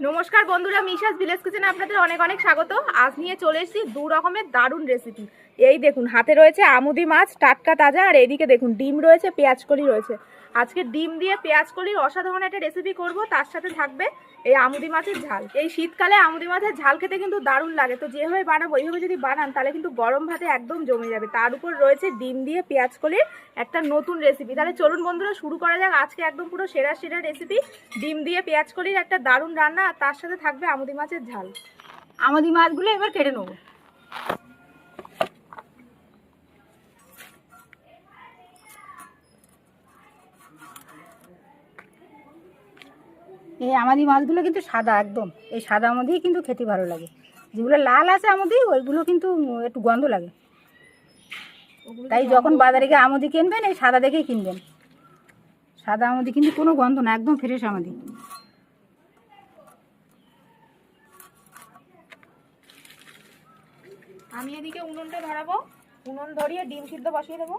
নমস্কার বন্ধুরা, মিশাস ভিলেজ কিচেনে আপনাদের অনেক অনেক স্বাগত। আজ নিয়ে চলে এসেছি দু রকমের দারুণ রেসিপি। এই দেখুন, হাতে রয়েছে আমুদি মাছ, টাটকা তাজা, আর এইদিকে দেখুন ডিম রয়েছে, পেঁয়াজকলি রয়েছে। আজকে ডিম দিয়ে পেঁয়াজকলির অসাধারণ একটা রেসিপি করব। তার সাথে থাকবে এই আমুদি মাছের ঝাল। এই শীতকালে আমুদি মাছের ঝাল খেতে কিন্তু দারুণ লাগে। তো যেভাবে বানাবো ওইভাবে যদি বানান তাহলে কিন্তু গরম ভাতে একদম জমে যাবে। তার উপর রয়েছে ডিম দিয়ে পেঁয়াজকলির একটা নতুন রেসিপি। তাহলে চলুন বন্ধুরা শুরু করা যাক। আজকে একদম পুরো সেরা সেরা রেসিপি, ডিম দিয়ে পেঁয়াজকলির একটা দারুণ রান্না, আর তার সাথে থাকবে আমুদি মাছের ঝাল। আমুদি মাছগুলো এবার কেটে নেব। এই আমাদি মাছগুলো কিন্তু সাদা, একদম এই সাদা আমদিই কিন্তু খেতে ভালো লাগে। যেগুলো লাল আছে আমদি ওইগুলো কিন্তু একটু গন্ধ লাগে। তাই যখন বাজারে গিয়ে আমদি কিনবেন এই সাদা দেখেই কিনবেন। সাদা আমদি কিন্তু কোনো গন্ধ না, একদম ফ্রেশ আমদি। আমি এদিকে উনুনটা ধরাবো। উনুন ধরিয়ে ডিম সিদ্ধ বসিয়ে দেবো।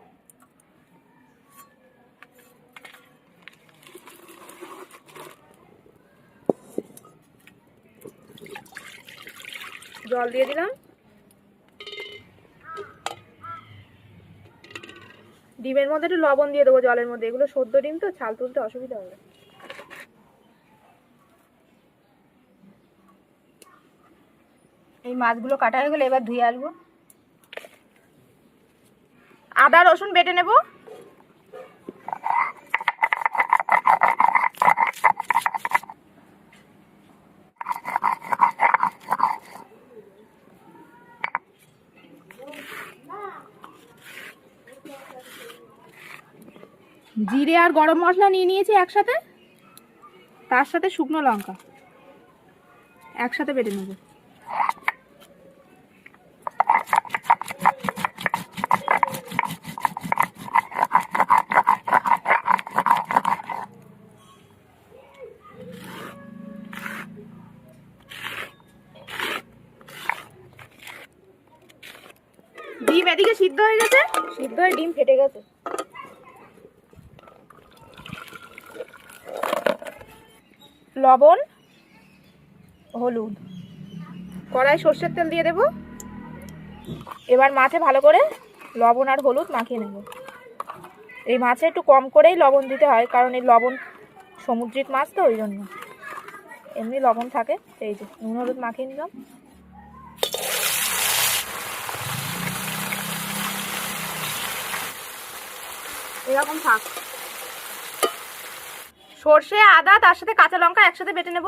জল দিয়ে দিলাম। ডিমের মধ্যে একটু লবণ দিয়ে দেবো জলের মধ্যে। এগুলো সদ্য ডিম তো, ছাল তুলতে অসুবিধা হবে। এই মাছগুলো কাটা হয়ে গেলে এবার ধুয়ে আসবো। আদা রসুন বেটে নেব। জিরে আর গরম মশলা নিয়ে নিয়েছি একসাথে, তার সাথে শুকনো লঙ্কা একসাথে বেটে নেব। ডিম এদিকে সিদ্ধ হয়ে গেছে, সিদ্ধ হয়ে ডিম ফেটে গেছে। লবণ, হলুদ, কড়াই সর্ষের তেল দিয়ে দেব। এবার মাছে ভালো করে লবণ আর হলুদ মাখিয়ে নেব। এই মাছে একটু কম করেই লবণ দিতে হয়, কারণ এই লবণ সামুদ্রিক মাছ তো, ওই জন্য এমনি লবণ থাকে। এই যে নুন হলুদ মাখিয়ে নিলাম। এরকম থাক। সর্ষে, আদা, তার সাথে কাঁচা লঙ্কা একসাথে বেটে নেব।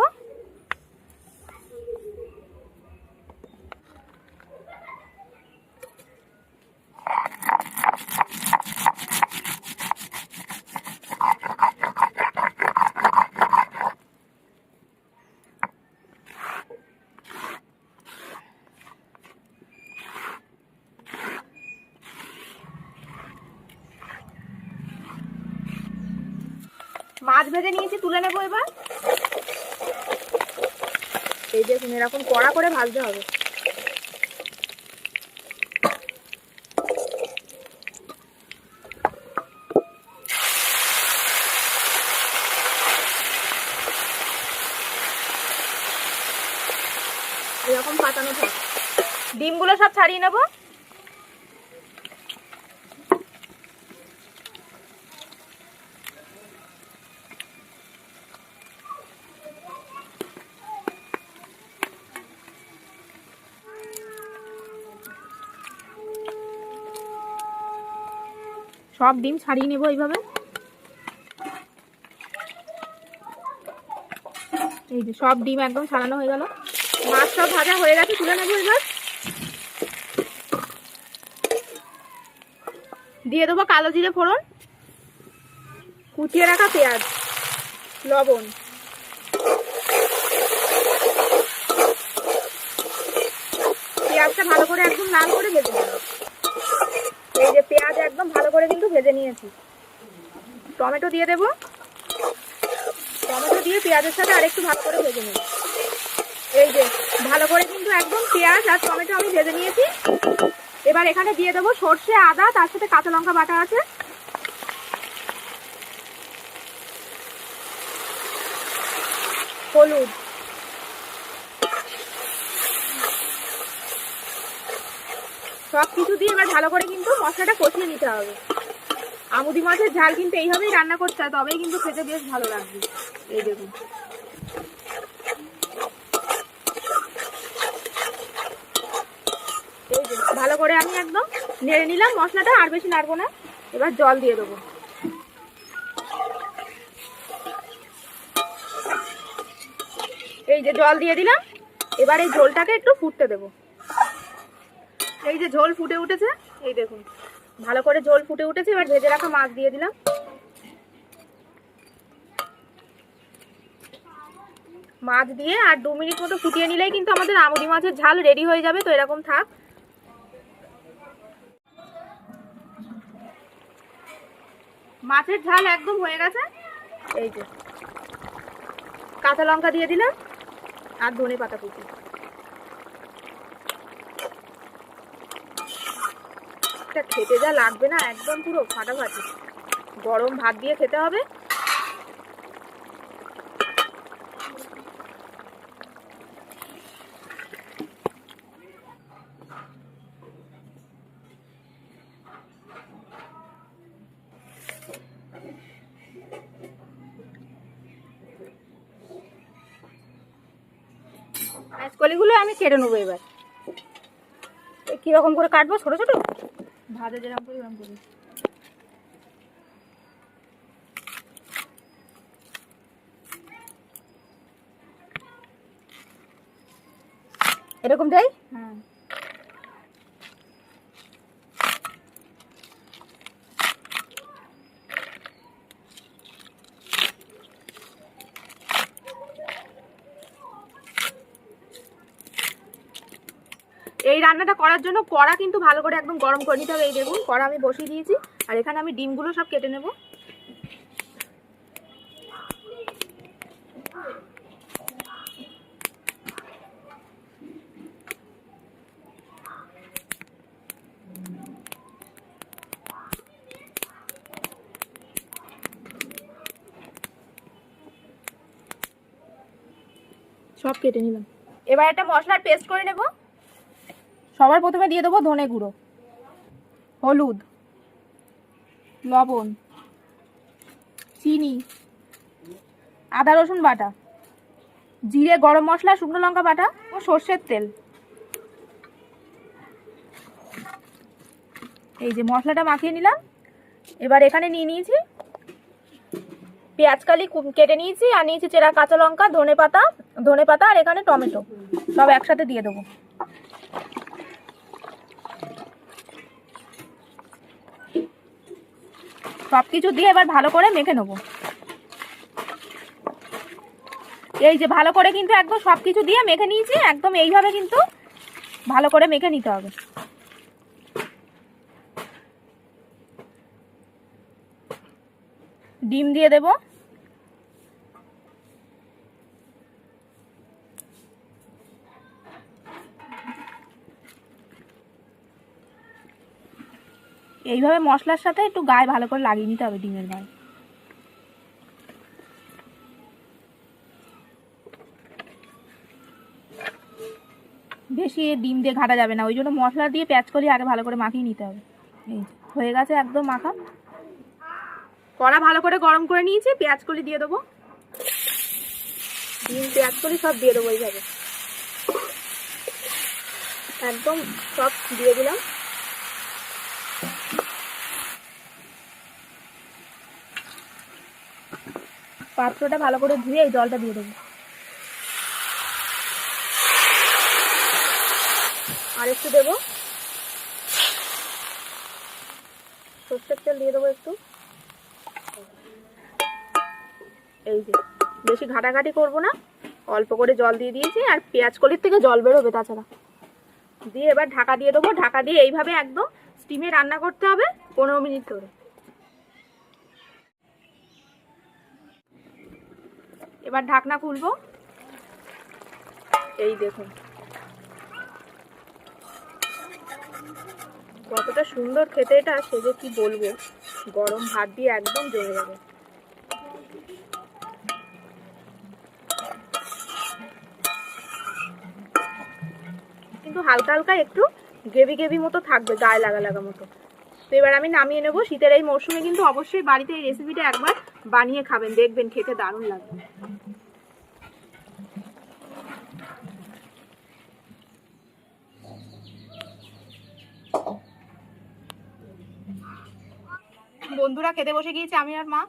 মাছ ভেজে নিয়েছি, তুলে নেবো এবার। এই দেখুন, এরকম কড়া করে ভাজতে হবে। এরকম পাতানো থাকে। ডিমগুলো সব ছাড়িয়ে নেবো। সব ডিম ছাড়িয়ে নেবো এইভাবে। এই যে সব ডিম একদম ছাড়ানো হয়ে গেল। মাছ সব ভাজা হয়ে গেছে, তুলে নেবো এবার। দিয়ে দেবো কালো জিরে ফোড়ন, কুচিয়ে রাখা পেঁয়াজ, লবণ। পেঁয়াজটা ভালো করে একদম লাল করে ভেজে নেব। এই যে পেঁয়াজ একদম ভালো করে কিন্তু ভেজে নিয়েছি। টমেটো দিয়ে দেব। টমেটো দিয়ে পেঁয়াজের সাথে আরেকটু ভালো করে ভেজে নেব। এই যে ভালো করে কিন্তু একদম পেঁয়াজ আর টমেটো আমি ভেজে নিয়েছি। এবার এখানে দিয়ে দেবো সর্ষে, আদা, তার সাথে কাঁচা লঙ্কা বাটা আছে, হলুদ, সব কিছু দিয়ে এবার ভালো করে কিন্তু মশলাটা কষিয়ে নিতে হবে। আমুদি মাছের ঝাল কিন্তু এইভাবেই রান্না করতে হয়, তবেই কিন্তু খেতে বেশ ভালো লাগবে। এই দেখুন, এই যে ভালো করে আমি একদম নেড়ে নিলাম মশলাটা, আর বেশি নাড়বো না। এবার জল দিয়ে দেবো। এই যে জল দিয়ে দিলাম। এবার এই ঝোলটাকে একটু ফুটতে দেবো। এই যে ঝোল ফুটে উঠেছে, এই দেখুন ভালো করে ঝোল ফুটে উঠেছে। এবার ভেজে রাখা মাছ দিয়ে দিলাম। মাছ দিয়ে আর 2 মিনিট মতো ফুটিয়ে নিলেই কিন্তু আমাদের আমুদি মাছের ঝাল রেডি হয়ে যাবে। তো এরকম থাক। মাছের ঝাল একদম হয়ে গেছে। এই যে কাঁচা লঙ্কা দিয়ে দিলাম আর ধনে পাতা কুচি। এটা খেতে যা লাগবে না, একদম পুরো ফাটাফাটি। গরম ভাত দিয়ে খেতে হবে। কলিগুলো আমি কেটে নেবো। এবার কিরকম করে কাটবো? ছোট ছোট ভাজা যেরকম করি এরকম করি। এরকম দেই। হ্যাঁ, এই রান্নাটা করার জন্য কড়া কিন্তু ভালো করে একদম গরম করে নিতে হবে। এই দেখুন কড়া আমি বসিয়ে দিয়েছি, আর এখানে আমি ডিমগুলো সব কেটে নেব। সব কেটে নিলাম। এবার একটা মশলার পেস্ট করে নেব। সবার প্রথমে দিয়ে দেবো ধনে গুঁড়ো, হলুদ, লবণ, চিনি, আদা রসুন বাটা, জিরে, গরম মশলা, শুকনো লঙ্কা বাটা ও সর্ষের তেল। এই যে মশলাটা মাখিয়ে নিলাম। এবার এখানে নিয়ে নিয়েছি পেঁয়াজ কালি কেটে নিয়েছি, আর নিয়েছি চেরা কাঁচা লঙ্কা, ধনে পাতা আর এখানে টমেটো, সব একসাথে দিয়ে দেবো। সবকিছু দিয়ে এবার ভালো করে মেখে নেবো। এই যে ভালো করে কিন্তু একদম সবকিছু দিয়ে মেখে নিয়েছি। একদম এইভাবে কিন্তু ভালো করে মেখে নিতে হবে। ডিম দিয়ে দেব। এইভাবে মশলার সাথে একটু গায়ে ভালো করে লাগিয়ে নিতে হবে, ডিমের গায়ে। বেশি ডিম দিয়ে ঘাটা যাবে না, ওই জন্য মশলা দিয়ে পেঁয়াজ কলি আগে ভালো করে মাখিয়ে নিতে হবে। এই হয়ে গেছে একদম মাখা। কড়া ভালো করে গরম করে নিয়েছি, পেঁয়াজ কলি দিয়ে দেবো। ডিম পেঁয়াজ কলি সব দিয়ে দেবো এইভাবে, একদম সব দিয়ে দিলাম। পাত্রটা ভালো করে ধুয়ে এই জলটা দিয়ে দেবো। আর একটু দেবো, সর্ষের তেল দিয়ে দেবো একটু। এই যে বেশি ঘাটাঘাটি করবো না, অল্প করে জল দিয়ে দিয়েছি, আর পেঁয়াজ কলির থেকে জল বেরোবে তাছাড়া। দিয়ে এবার ঢাকা দিয়ে দেবো। ঢাকা দিয়ে এইভাবে একদম স্টিমে রান্না করতে হবে 15 মিনিট ধরে। এবার ঢাকনা খুলবো। এই দেখুন কতটা সুন্দর খেতে এটা, সে যে কি বলবো। গরম ভাত দিয়ে একদম জমে যাবে। কিন্তু হালকা হালকা একটু গ্রেভি গ্রেভি মতো থাকবে, গায়ে লাগা লাগা মতো। তো এবার আমি নামিয়ে নেবো। শীতের এই মরশুমে কিন্তু অবশ্যই বাড়িতে এই রেসিপিটা একবার বানিয়ে খাবেন, দেখবেন খেতে দারুণ লাগবে। বন্ধুরা খেতে বসে গিয়েছে আমি আর মা।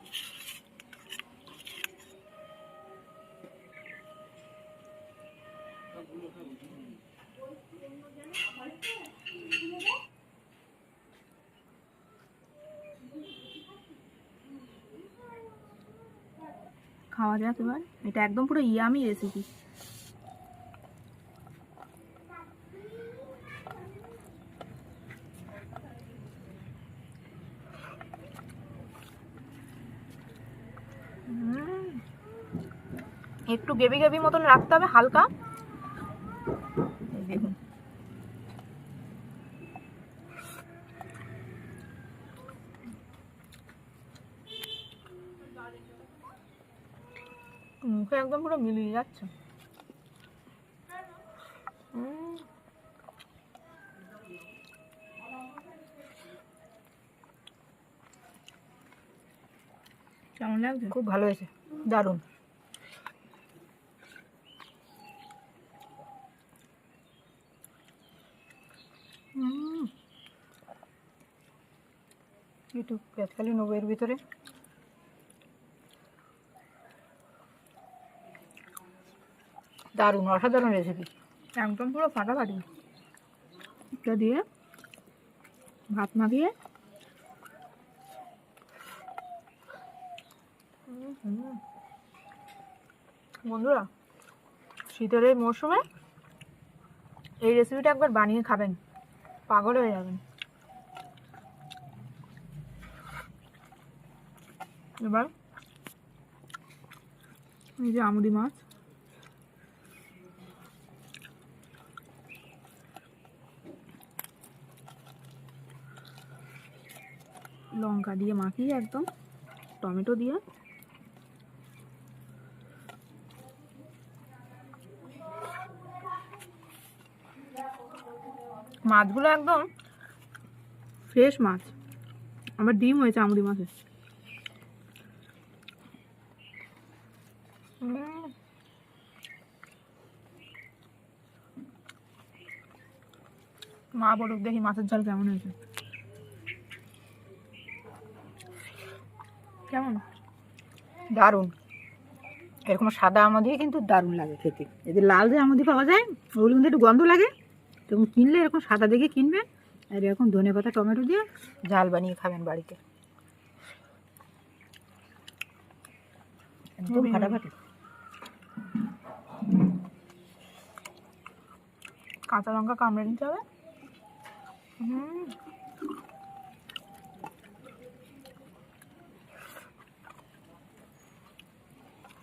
খাওয়া যাক এবার। এটা একদম পুরো ইয়ামি রেসিপি। একটু গ্রেভি গ্রেভি মতন রাখতে হবে হালকা। দেখুন মুখে একদম পুরো মিলিয়ে যাচ্ছে। কেমন লাগছে? খুব ভালো হয়েছে, দারুণ। একটু পেঁয়াজকালি নেবো এর ভিতরে। দারুণ, অসাধারণ রেসিপি, একদম পুরো ফাটাফাটি। এটা দিয়ে ভাত মাখিয়ে বন্ধুরা শীতের এই মরশুমে এই রেসিপিটা একবার বানিয়ে খাবেন, পাগল হয়ে যাবেন। এবার এই যে আমুদি মাছ, লঙ্কা দিয়ে মাখিয়ে একদম, টমেটো দিয়ে মাছগুলো একদম ফ্রেশ মাছ, আবার ডিম হয়েছে আমুদি মাছে। মা বলুক দেখি মাছের ঝাল কেমন হয়েছে। কেমন? দারুণ। এরকম সাদা আমদি কিন্তু দারুণ লাগে খেতে। এদের লাল যে আমদি পাওয়া যায় ওগুলো কিন্তু একটু গন্ধ লাগে, তখন কিনলে এরকম সাদা দেখে কিনবেন, আর এরকম ধনেপাতা টমেটো দিয়ে ঝাল বানিয়ে খাবেন বাড়িতে, একদম ফাটাফাটি। কাঁচা লঙ্কা কামড়ে নিতে হবে।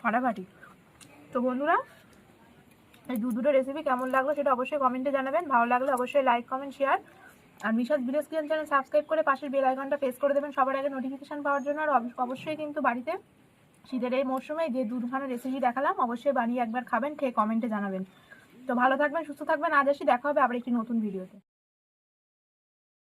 ফাটাফাটি। তো বন্ধুরা এই দুটো রেসিপি কেমন লাগলো সেটা অবশ্যই কমেন্টে জানাবেন। ভালো লাগলে অবশ্যই লাইক কমেন্ট শেয়ার আর মিশাস ভিলেজ কিচেন চ্যানেল সাবস্ক্রাইব করে পাশের বেল আইকনটা প্রেস করে দেবেন সবার আগে নোটিফিকেশন পাওয়ার জন্য। আর অবশ্যই কিন্তু বাড়িতে শীতের এই মরশুমে যে দুখানা রেসিপি দেখালাম অবশ্যই বানিয়ে একবার খাবেন, খেয়ে কমেন্টে জানাবেন। তো ভালো থাকবেন, সুস্থ থাকবেন। আজ আসি, দেখা হবে আবার একটি নতুন ভিডিওতে।